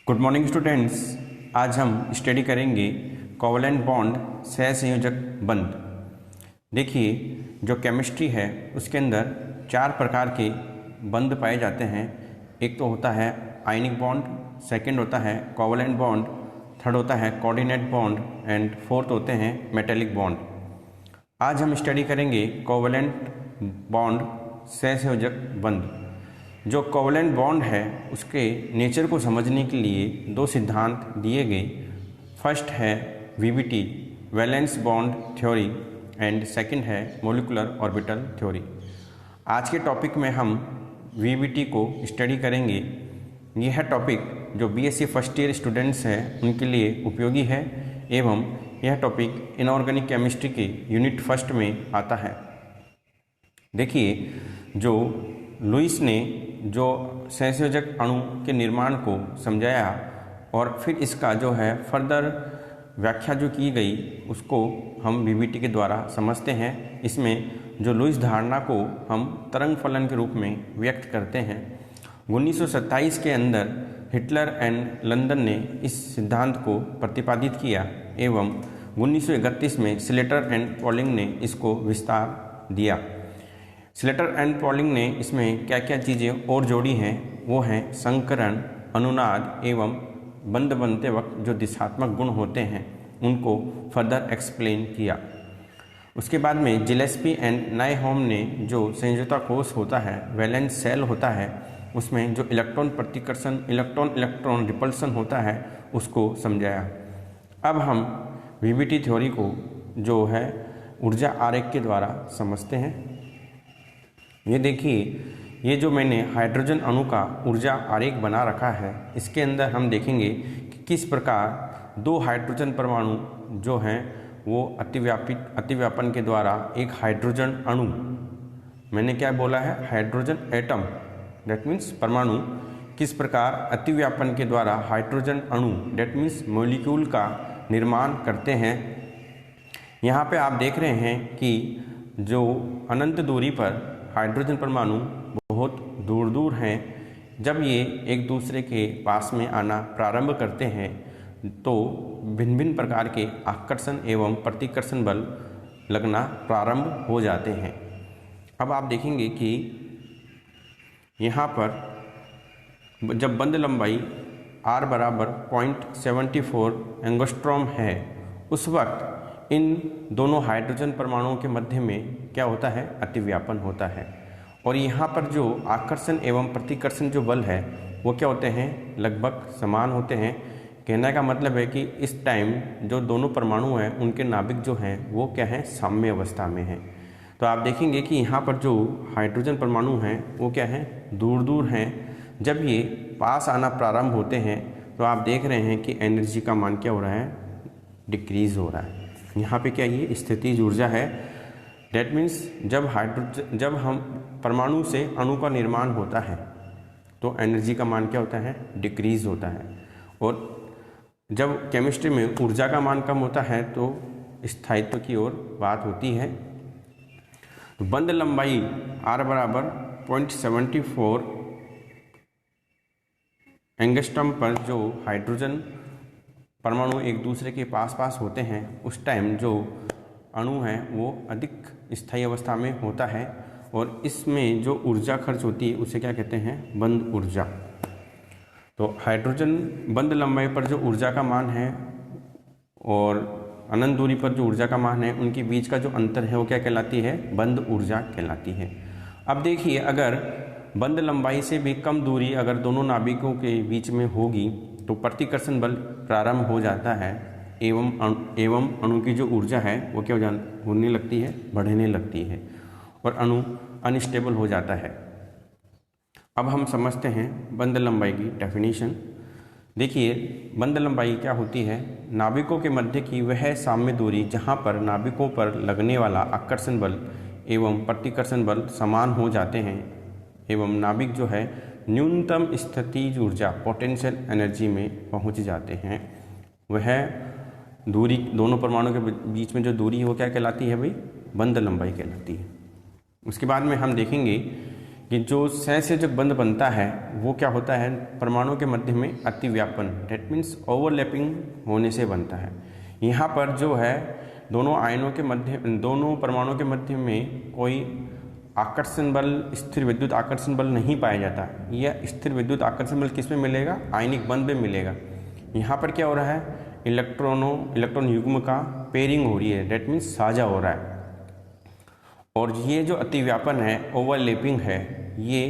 Good morning students. आज हम study करेंगे कोवलेंट बॉन्ड सहसंयोजक बंध। देखिए, जो केमिस्ट्री है उसके अंदर 4 प्रकार के बंध पाए जाते हैं। एक तो होता है आयनिक बॉन्ड, सेकंड होता है कोवलेंट बॉन्ड, थर्ड होता है कोऑर्डिनेट बॉन्ड एंड फोर्थ होते हैं मेटेलिक बॉन्ड। आज हम स्टडी करेंगे कोवलेंट बॉन्ड सहसंयोजक बंध। जो कोवलेंट बॉन्ड है उसके नेचर को समझने के लिए 2 सिद्धांत दिए गए। फर्स्ट है VBT valence bond theory and second है मॉलिक्यूलर ऑर्बिटल थ्योरी। आज के टॉपिक में हम वीबीटी को स्टडी करेंगे। यह टॉपिक जो बीएससी फर्स्ट ईयर स्टूडेंट्स हैं उनके लिए उपयोगी है एवं यह टॉपिक इनऑर्गेनिक केमिस्ट्री के यूनिट फर्स्ट में आता है। देखिए, जो लुईस ने जो सहसंयोजक अणु के निर्माण को समझाया और फिर इसका जो है फर्दर व्याख्या जो की गई उसको हम वीबीटी के द्वारा समझते हैं। इसमें जो लुईस धारणा को हम तरंग फलन के रूप में व्यक्त करते हैं। 1927 के अंदर हिटलर एंड लंदन ने इस सिद्धांत को प्रतिपादित किया एवं 1931 में स्लेटर एंड पॉलिंग ने इसको विस्तार दिया। स्लेटर एंड पॉलिंग ने इसमें क्या क्या चीज़ें और जोड़ी हैं वो हैं संकरण, अनुनाद एवं बंध बनते वक्त जो दिशात्मक गुण होते हैं उनको फर्दर एक्सप्लेन किया। उसके बाद में जिलेस्पी एंड नाइहोम ने जो संयोजकता कोश होता है, वैलेंस सेल होता है, उसमें जो इलेक्ट्रॉन प्रतिकर्षण इलेक्ट्रॉन रिपल्सन होता है उसको समझाया। अब हम वीबीटी थ्योरी को जो है ऊर्जा आरेख के द्वारा समझते हैं। ये देखिए, ये जो मैंने हाइड्रोजन अणु का ऊर्जा आरेख बना रखा है, इसके अंदर हम देखेंगे कि किस प्रकार 2 हाइड्रोजन परमाणु जो हैं वो अतिव्यापन के द्वारा एक हाइड्रोजन अणु, मैंने क्या बोला है, हाइड्रोजन एटम, डेट मीन्स परमाणु, किस प्रकार अतिव्यापन के द्वारा हाइड्रोजन अणु डेट मीन्स मॉलिक्यूल का निर्माण करते हैं। यहाँ पे आप देख रहे हैं कि जो अनंत दूरी पर हाइड्रोजन परमाणु बहुत दूर दूर हैं। जब ये एक दूसरे के पास में आना प्रारंभ करते हैं तो भिन्न भिन्न प्रकार के आकर्षण एवं प्रतिकर्षण बल लगना प्रारंभ हो जाते हैं। अब आप देखेंगे कि यहाँ पर जब बंध लंबाई r बराबर 0.74 एंगस्ट्रॉम है, उस वक्त इन दोनों हाइड्रोजन परमाणुओं के मध्य में क्या होता है, अतिव्यापन होता है। और यहाँ पर जो आकर्षण एवं प्रतिकर्षण जो बल है वो क्या होते हैं, लगभग समान होते हैं। कहने का मतलब है कि इस टाइम जो दोनों परमाणु हैं उनके नाभिक जो हैं वो क्या है, साम्य अवस्था में है। तो आप देखेंगे कि यहाँ पर जो हाइड्रोजन परमाणु हैं वो क्या है, दूर दूर हैं। जब ये पास आना प्रारंभ होते हैं तो आप देख रहे हैं कि एनर्जी का मान क्या हो रहा है, डिक्रीज हो रहा है। यहाँ पे क्या ये स्थितिज ऊर्जा है। डेट मीन्स जब हम परमाणु से अणु का निर्माण होता है तो एनर्जी का मान क्या होता है, डिक्रीज होता है। और जब केमिस्ट्री में ऊर्जा का मान कम होता है तो स्थायित्व की ओर बात होती है। तो बंध लंबाई r बराबर 0.74 एंगस्ट्रॉम पर जो हाइड्रोजन परमाणु एक दूसरे के पास पास होते हैं उस टाइम जो अणु है वो अधिक स्थायी अवस्था में होता है और इसमें जो ऊर्जा खर्च होती है उसे क्या कहते हैं, बंध ऊर्जा। तो हाइड्रोजन बंध लंबाई पर जो ऊर्जा का मान है और अनंत दूरी पर जो ऊर्जा का मान है उनके बीच का जो अंतर है वो क्या कहलाती है, बंध ऊर्जा कहलाती है। अब देखिए, अगर बंध लंबाई से भी कम दूरी अगर दोनों नाभिकों के बीच में होगी तो प्रतिकर्षण बल प्रारंभ हो जाता है एवं अणु की जो ऊर्जा है वो क्या होने लगती है, बढ़ने लगती है और अणु अनस्टेबल हो जाता है। अब हम समझते हैं बंध लंबाई की डेफिनेशन। देखिए, बंध लंबाई क्या होती है, नाभिकों के मध्य की वह साम्य दूरी जहाँ पर नाभिकों पर लगने वाला आकर्षण बल एवं प्रतिकर्षण बल समान हो जाते हैं एवं नाभिक जो है न्यूनतम स्थितिज ऊर्जा पोटेंशियल एनर्जी में पहुंच जाते हैं। वह दूरी दोनों परमाणु के बीच में जो दूरी है वो क्या कहलाती है भाई, बंध लंबाई कहलाती है। उसके बाद में हम देखेंगे कि जो सहसंयोजक बंध बनता है वो क्या होता है, परमाणु के मध्य में अतिव्यापन, डेट मीन्स ओवरलैपिंग होने से बनता है। यहाँ पर जो है दोनों आयनों के मध्य, दोनों परमाणुओं के मध्य में कोई आकर्षण बल, स्थिर विद्युत आकर्षण बल नहीं पाया जाता। यह स्थिर विद्युत आकर्षण बल किस में मिलेगा, आयनिक बंध में मिलेगा। यहाँ पर क्या हो रहा है, इलेक्ट्रॉन युग्म का पेयरिंग हो रही है, डेट मीन्स साझा हो रहा है। और ये जो अतिव्यापन है, ओवरलैपिंग है, ये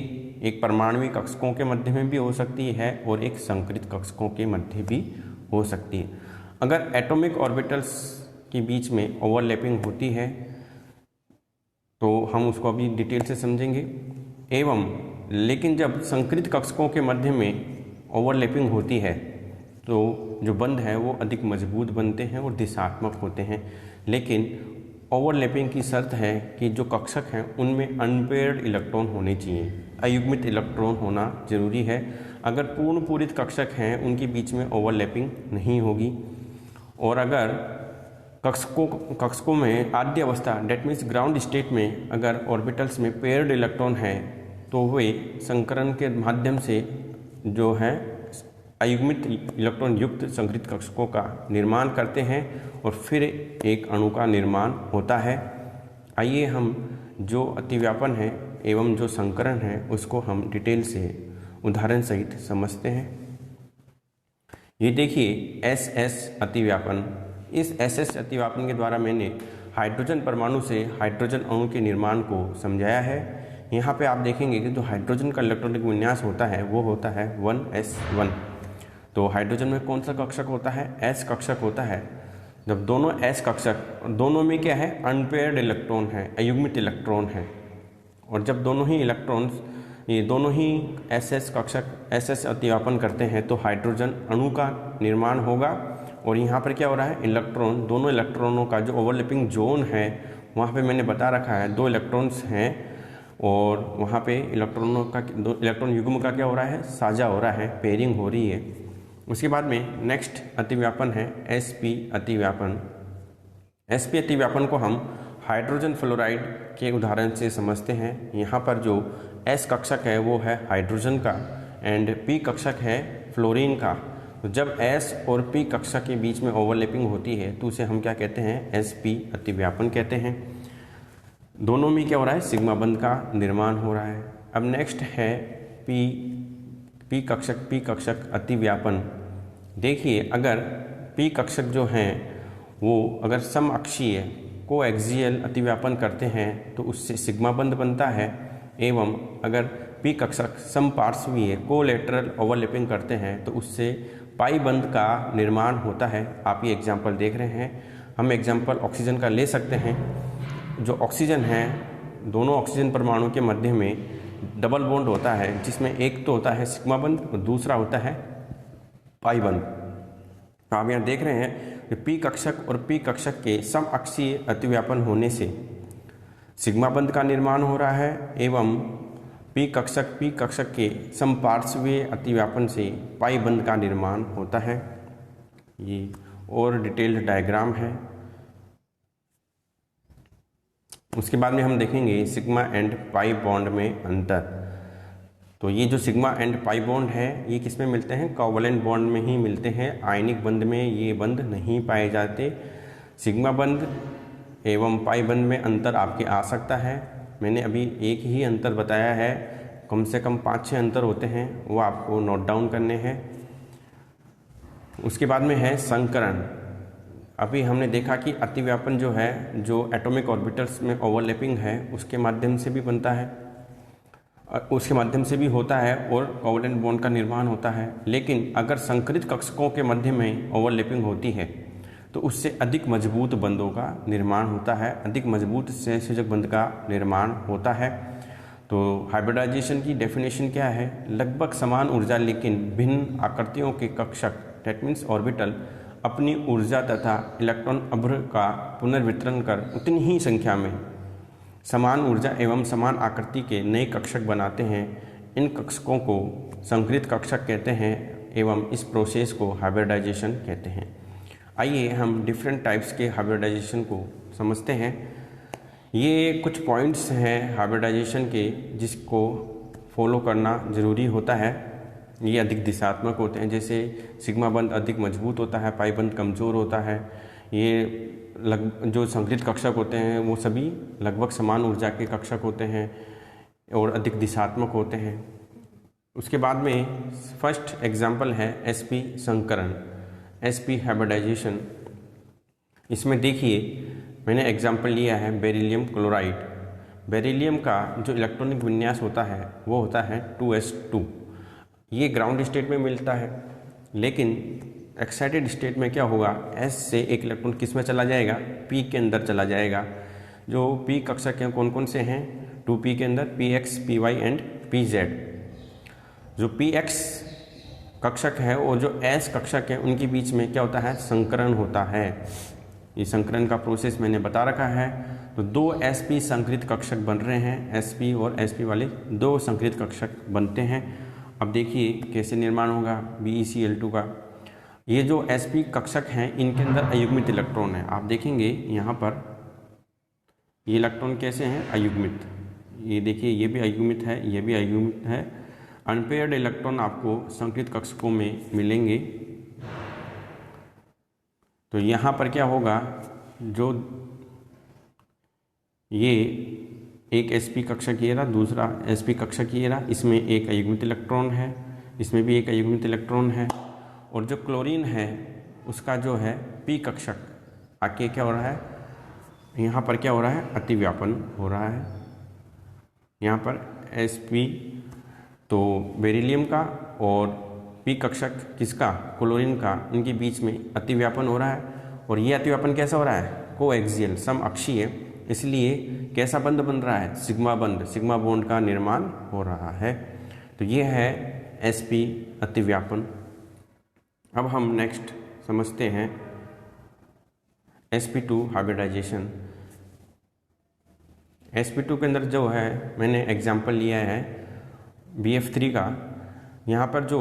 एक परमाणुविक कक्षकों के मध्य में भी हो सकती है और एक संकरित कक्षकों के मध्य भी हो सकती है। अगर एटॉमिक ऑर्बिटल्स के बीच में ओवरलैपिंग होती है तो हम उसको अभी डिटेल से समझेंगे। एवं लेकिन जब संकरित कक्षकों के मध्य में ओवरलैपिंग होती है तो जो बंध है वो अधिक मजबूत बनते हैं और दिशात्मक होते हैं। लेकिन ओवरलैपिंग की शर्त है कि जो कक्षक हैं उनमें अनपेयर्ड इलेक्ट्रॉन होने चाहिए, अयुग्मित इलेक्ट्रॉन होना जरूरी है। अगर पूर्ण पूरित कक्षक हैं उनके बीच में ओवरलैपिंग नहीं होगी। और अगर कक्षकों में आद्य अवस्था, डेट मीन्स ग्राउंड स्टेट में अगर ऑर्बिटल्स में पेयर्ड इलेक्ट्रॉन है तो वे संकरण के माध्यम से जो है अयुग्मित इलेक्ट्रॉन युक्त संकरित कक्षकों का निर्माण करते हैं और फिर एक अणु का निर्माण होता है। आइए हम जो अतिव्यापन है एवं जो संकरण है उसको हम डिटेल से उदाहरण सहित समझते हैं। ये देखिए SS अतिव्यापन। इस SS अतिव्यापन के द्वारा मैंने हाइड्रोजन परमाणु से हाइड्रोजन अणु के निर्माण को समझाया है। यहाँ पे आप देखेंगे कि जो हाइड्रोजन का इलेक्ट्रॉनिक विन्यास होता है वो होता है 1s1। तो हाइड्रोजन में कौन सा कक्षक होता है, S कक्षक होता है। जब दोनों S कक्षक, दोनों में क्या है, अनपेयर्ड इलेक्ट्रॉन है, अयुग्मित इलेक्ट्रॉन है। और जब दोनों ही इलेक्ट्रॉन्स, ये दोनों ही SS कक्षक SS अतिव्यापन करते हैं तो हाइड्रोजन अणु का निर्माण होगा। और यहाँ पर क्या हो रहा है, इलेक्ट्रॉन, दोनों इलेक्ट्रॉनों का जो ओवरलैपिंग जोन है वहाँ पे मैंने बता रखा है 2 इलेक्ट्रॉन्स हैं और वहाँ पे इलेक्ट्रॉनों का, 2 इलेक्ट्रॉन युग्म का क्या हो रहा है, साझा हो रहा है, पेयरिंग हो रही है। उसके बाद में नेक्स्ट अतिव्यापन है sp अतिव्यापन। sp अतिव्यापन को हम हाइड्रोजन फ्लोराइड के उदाहरण से समझते हैं। यहाँ पर जो S कक्षक है वो है हाइड्रोजन का एंड P कक्षक है फ्लोरीन का। तो जब S और P कक्षक के बीच में ओवरलैपिंग होती है तो उसे हम क्या कहते हैं, sp अतिव्यापन कहते हैं। दोनों में क्या हो रहा है, सिग्मा बंध का निर्माण हो रहा है। अब नेक्स्ट है P कक्षक अतिव्यापन। देखिए अगर P कक्षक जो हैं वो अगर सम अक्षीय कोएक्सियल अतिव्यापन करते हैं तो उससे सिग्मा बंध बनता है। एवं अगर P कक्षक समपार्श्वीय कोलैटरल ओवरलैपिंग करते हैं तो उससे पाई बंध का निर्माण होता है। आप ये एग्जाम्पल देख रहे हैं। हम एग्जाम्पल ऑक्सीजन का ले सकते हैं। जो ऑक्सीजन है, दोनों ऑक्सीजन परमाणु के मध्य में डबल बॉन्ड होता है जिसमें एक तो होता है सिग्मा बंध और दूसरा होता है पाई बंध। आप यहाँ देख रहे हैं कि P कक्षक और P कक्षक के सम अक्षीय अतिव्यापन होने से सिग्मा बंध का निर्माण हो रहा है एवं P कक्षक के समपार्श्वीय अतिव्यापन से पाई बंध का निर्माण होता है। ये और डिटेल्ड डायग्राम है। उसके बाद में हम देखेंगे सिग्मा एंड पाई बॉन्ड में अंतर। तो ये जो सिग्मा एंड पाई बॉन्ड है ये किस में मिलते हैं, कोवलेंट बॉन्ड में ही मिलते हैं। आयनिक बंध में ये बंध नहीं पाए जाते। सिग्मा बंध एवं पाई बंध में अंतर आपके आ सकता है। मैंने अभी एक ही अंतर बताया है, कम से कम 5-6 अंतर होते हैं, वो आपको नोट डाउन करने हैं। उसके बाद में है संकरण। अभी हमने देखा कि अतिव्यापन जो है, जो एटॉमिक ऑर्बिटल्स में ओवरलैपिंग है उसके माध्यम से भी बनता है, उसके माध्यम से भी होता है और कोवलेंट बॉन्ड का निर्माण होता है। लेकिन अगर संकरित कक्षकों के मध्य में ओवरलैपिंग होती है तो उससे अधिक मजबूत बंधों का निर्माण होता है, अधिक मजबूत सहसंयोजक बंध का निर्माण होता है। तो हाइब्रिडाइजेशन की डेफिनेशन क्या है, लगभग समान ऊर्जा लेकिन भिन्न आकृतियों के कक्षक, डेट मीन्स ऑर्बिटल, अपनी ऊर्जा तथा इलेक्ट्रॉन अभ्र का पुनर्वितरण कर उतनी ही संख्या में समान ऊर्जा एवं समान आकृति के नए कक्षक बनाते हैं। इन कक्षकों को संकरित कक्षक कहते हैं एवं इस प्रोसेस को हाइब्रिडाइजेशन कहते हैं। आइए हम डिफरेंट टाइप्स के हाइब्रिडाइजेशन को समझते हैं। ये कुछ पॉइंट्स हैं हाइब्रिडाइजेशन के जिसको फॉलो करना ज़रूरी होता है। ये अधिक दिशात्मक होते हैं, जैसे सिग्मा बंध अधिक मजबूत होता है, पाई बंध कमज़ोर होता है। ये जो संकरित कक्षक होते हैं वो सभी लगभग समान ऊर्जा के कक्षक होते हैं और अधिक दिशात्मक होते हैं। उसके बाद में फर्स्ट एग्जाम्पल है sp संकरण, sp हाइब्रिडाइजेशन। इसमें देखिए मैंने एग्जाम्पल लिया है बेरिलियम क्लोराइड। बेरिलियम का जो इलेक्ट्रॉनिक विन्यास होता है वो होता है 2s2। ये ग्राउंड स्टेट में मिलता है, लेकिन एक्साइटेड स्टेट में क्या होगा, s से एक इलेक्ट्रॉन किस में चला जाएगा, p के अंदर चला जाएगा। जो p कक्षक हैं कौन कौन से हैं 2p के अंदर, px, py एंड pz। जो px कक्षक है और जो s कक्षक है उनके बीच में क्या होता है, संकरण होता है। ये संकरण का प्रोसेस मैंने बता रखा है। तो दो sp संकरित कक्षक बन रहे हैं, sp और sp वाले दो संकरित कक्षक बनते हैं। अब देखिए कैसे निर्माण होगा BeCl2 का। ये जो sp कक्षक हैं इनके अंदर अयुग्मित इलेक्ट्रॉन है। आप देखेंगे यहाँ पर ये इलेक्ट्रॉन कैसे हैं, अयुग्मित। ये देखिए ये भी अयुग्मित है, ये भी अयुग्मित है। अनपेयर्ड इलेक्ट्रॉन आपको संकरित कक्षकों में मिलेंगे। तो यहाँ पर क्या होगा, जो ये एक sp कक्षक ये रहा, दूसरा sp कक्षक ये रहा, इसमें एक अयुग्मित इलेक्ट्रॉन है, इसमें भी एक अयुग्मित इलेक्ट्रॉन है। और जो क्लोरीन है उसका जो है p कक्षक आके क्या हो रहा है, यहाँ पर क्या हो रहा है, अतिव्यापन हो रहा है। यहाँ पर sp तो बेरिलियम का और p कक्षक किसका, क्लोरीन का, इनके बीच में अतिव्यापन हो रहा है। और ये अतिव्यापन कैसा हो रहा है, कोएक्सियल, समअक्षीय। इसलिए कैसा बंध बन रहा है, सिग्मा बंध, सिग्मा बॉन्ड का निर्माण हो रहा है। तो ये है sp अतिव्यापन। अब हम नेक्स्ट समझते हैं sp2 हाइब्रिडाइजेशन। sp2 के अंदर जो है मैंने एग्जाम्पल लिया है BF3 का। यहाँ पर जो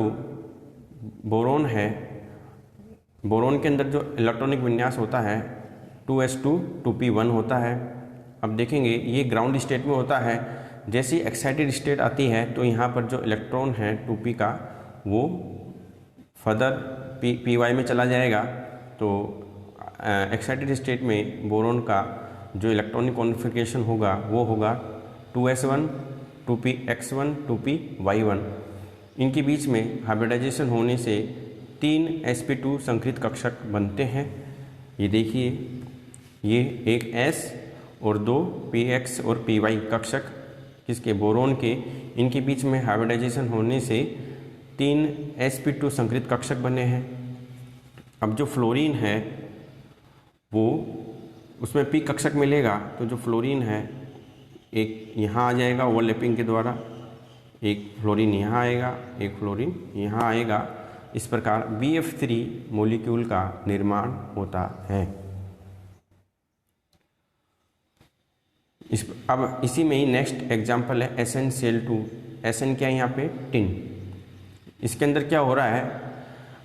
बोरोन है, बोरोन के अंदर जो इलेक्ट्रॉनिक विन्यास होता है 2s2 2p1 होता है। अब देखेंगे ये ग्राउंड स्टेट में होता है। जैसी एक्साइटेड स्टेट आती है तो यहाँ पर जो इलेक्ट्रॉन है 2p का वो फर्दर py में चला जाएगा। तो एक्साइटेड स्टेट में बोरोन का जो इलेक्ट्रॉनिक कॉन्फ़िगरेशन होगा वो होगा 2s1 2px1 2py1। इनके बीच में हाइब्रिडाइजेशन होने से 3 sp2 संकरित कक्षक बनते हैं। ये देखिए ये एक s और 2 px और py कक्षक किसके, बोरोन के, इनके बीच में हाइब्रिडाइजेशन होने से 3 sp2 संकरित कक्षक बने हैं। अब जो फ्लोरीन है वो उसमें p कक्षक मिलेगा, तो जो फ्लोरीन है एक यहाँ आ जाएगा ओवरलैपिंग के द्वारा, एक फ्लोरीन यहाँ आएगा, एक फ्लोरीन यहाँ आएगा। इस प्रकार BF3 मॉलिक्यूल का निर्माण होता है। अब इसी में ही नेक्स्ट एग्जाम्पल है SnCl2। Sn क्या है यहाँ पे, टिन। इसके अंदर क्या हो रहा है,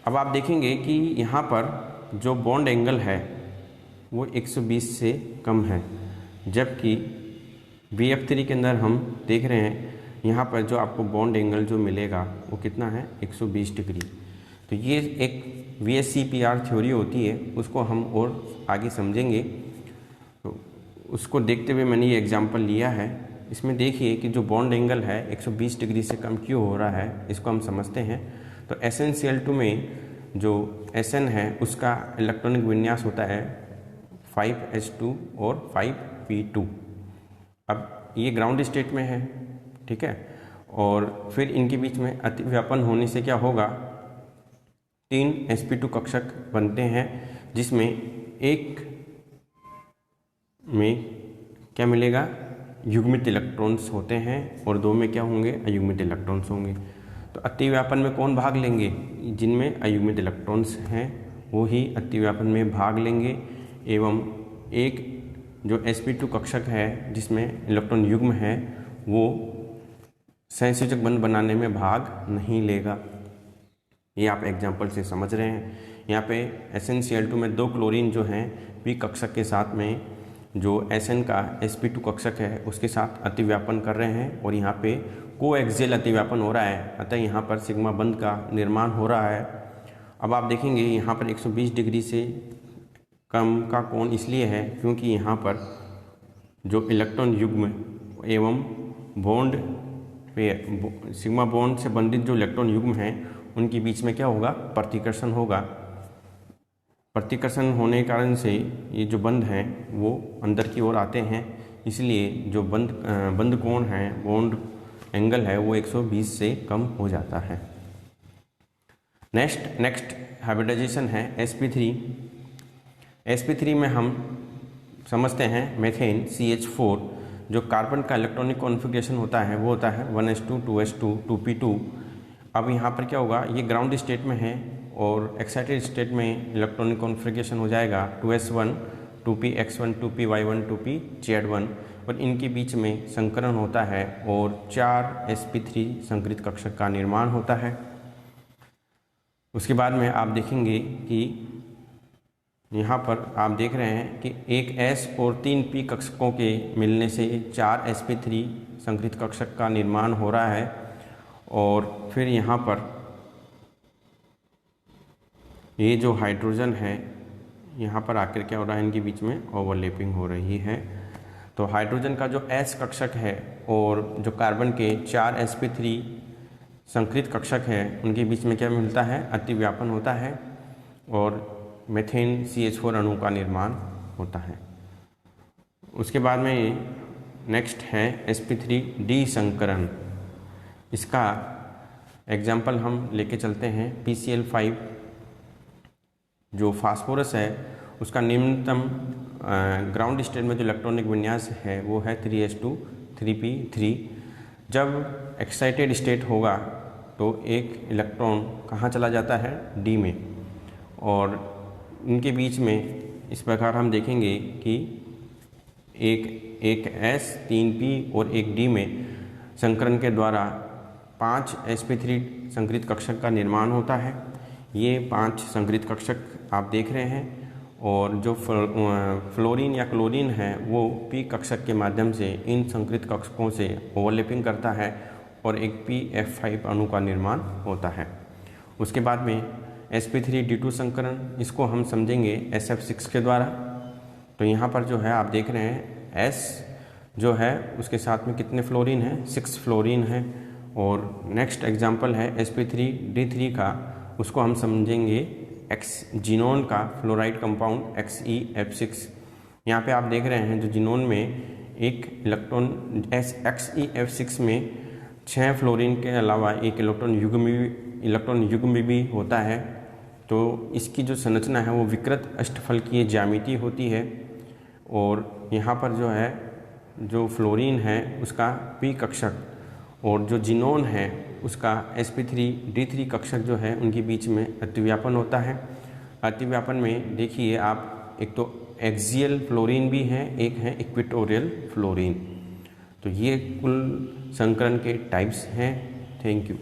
अब आप देखेंगे कि यहाँ पर जो बॉन्ड एंगल है वो 120 से कम है, जबकि BF3 के अंदर हम देख रहे हैं यहाँ पर जो आपको बॉन्ड एंगल जो मिलेगा वो कितना है, 120 डिग्री। तो ये एक VSCPR थ्योरी होती है, उसको हम और आगे समझेंगे। तो उसको देखते हुए मैंने ये एग्जांपल लिया है। इसमें देखिए कि जो बॉन्ड एंगल है 120 डिग्री से कम क्यों हो रहा है, इसको हम समझते हैं। तो SnCl2 में जो Sn है उसका इलेक्ट्रॉनिक विन्यास होता है 5s2 और 5p2। अब ये ग्राउंड स्टेट में है, ठीक है। और फिर इनके बीच में अतिव्यापन होने से क्या होगा, 3 sp2 कक्षक बनते हैं, जिसमें एक में क्या मिलेगा, युग्मित इलेक्ट्रॉन्स होते हैं और 2 में क्या होंगे, अयुग्मित इलेक्ट्रॉन्स होंगे। तो अतिव्यापन में कौन भाग लेंगे, जिनमें अयुग्मित इलेक्ट्रॉन्स हैं वो ही अतिव्यापन में भाग लेंगे। एवं एक जो sp2 कक्षक है जिसमें इलेक्ट्रॉन युग्म है वो सहसंयोजक बंध बनाने में भाग नहीं लेगा। ये आप एग्जाम्पल से समझ रहे हैं। यहाँ पे SnCl2 में 2 क्लोरीन जो हैं p कक्षक के साथ में जो SN का sp2 कक्षक है उसके साथ अतिव्यापन कर रहे हैं और यहाँ पे कोएक्सियल अतिव्यापन हो रहा है, अतः यहाँ पर सिग्मा बंध का निर्माण हो रहा है। अब आप देखेंगे यहाँ पर 120 डिग्री से कम का कोण इसलिए है क्योंकि यहाँ पर जो इलेक्ट्रॉन युग्म एवं बॉन्ड पे सिग्मा बॉन्ड से बंधित जो इलेक्ट्रॉन युग्म हैं उनके बीच में क्या होगा, प्रतिकर्षण होगा। प्रतिकर्षण होने के कारण से ये जो बंध हैं वो अंदर की ओर आते हैं, इसलिए जो बंध कोण है, बॉन्ड एंगल है, वो 120 से कम हो जाता है। नेक्स्ट हाइब्रिडाइजेशन है sp3। sp3 में हम समझते हैं मेथेन CH4 जो कार्बन का इलेक्ट्रॉनिक कॉन्फ़िगरेशन होता है वो होता है 1s2 2s2 2p2। अब यहाँ पर क्या होगा, ये ग्राउंड स्टेट में है और एक्साइटेड स्टेट में इलेक्ट्रॉनिक कॉन्फ़िगरेशन हो जाएगा 2s1 2px1 2py1 2pz1 और इनके बीच में संकरण होता है और 4 sp3 संकरित कक्षक का निर्माण होता है। उसके बाद में आप देखेंगे कि यहाँ पर आप देख रहे हैं कि एक S और 3 P कक्षकों के मिलने से 4 sp3 संकरित कक्षक का निर्माण हो रहा है और फिर यहाँ पर ये जो हाइड्रोजन है यहाँ पर आकर क्या हो रहा है, इनके बीच में ओवरलैपिंग हो रही है। तो हाइड्रोजन का जो S कक्षक है और जो कार्बन के 4 sp3 संकरित कक्षक है उनके बीच में क्या मिलता है, अतिव्यापन होता है और मेथेन CH4 अणु का निर्माण होता है। उसके बाद में नेक्स्ट है sp3 डिसंकरण। इसका एग्जाम्पल हम लेके चलते हैं PCl5। जो फास्फोरस है उसका निम्नतम ग्राउंड स्टेट में जो इलेक्ट्रॉनिक विन्यास है वो है 3s2 3p3। जब एक्साइटेड स्टेट होगा तो एक इलेक्ट्रॉन कहाँ चला जाता है, D में, और इनके बीच में इस प्रकार हम देखेंगे कि एक S 3p और एक D में संकरण के द्वारा 5 sp3 संकरित कक्षक का निर्माण होता है। ये 5 संकरित कक्षक आप देख रहे हैं और जो फ्लोरीन या क्लोरीन है वो P कक्षक के माध्यम से इन संकरित कक्षकों से ओवरलैपिंग करता है और एक PF5 अणु का निर्माण होता है। उसके बाद में sp3 D2 संकरण, इसको हम समझेंगे SF6 के द्वारा। तो यहाँ पर जो है आप देख रहे हैं S जो है उसके साथ में कितने फ्लोरीन है, 6 फ्लोरीन है। और नेक्स्ट एग्जाम्पल है sp3 D3 का, उसको हम समझेंगे X जीनोन का फ्लोराइड कंपाउंड XeF6। यहाँ पे आप देख रहे हैं जो जीनोन में एक इलेक्ट्रॉन XeF6 में 6 फ्लोरीन के अलावा एक इलेक्ट्रॉन युग्म भी होता है। तो इसकी जो संरचना है वो विकृत अष्टफलकीय ज्यामिति होती है और यहाँ पर जो है जो फ्लोरीन है उसका P कक्षक और जो जीनोन है उसका sp3 D3 कक्षक जो है उनके बीच में अतिव्यापन होता है। अतिव्यापन में देखिए आप, एक तो एक्सियल फ्लोरीन भी है, एक है इक्वेटोरियल फ्लोरीन। तो ये कुल संकरण के टाइप्स हैं। Thank you.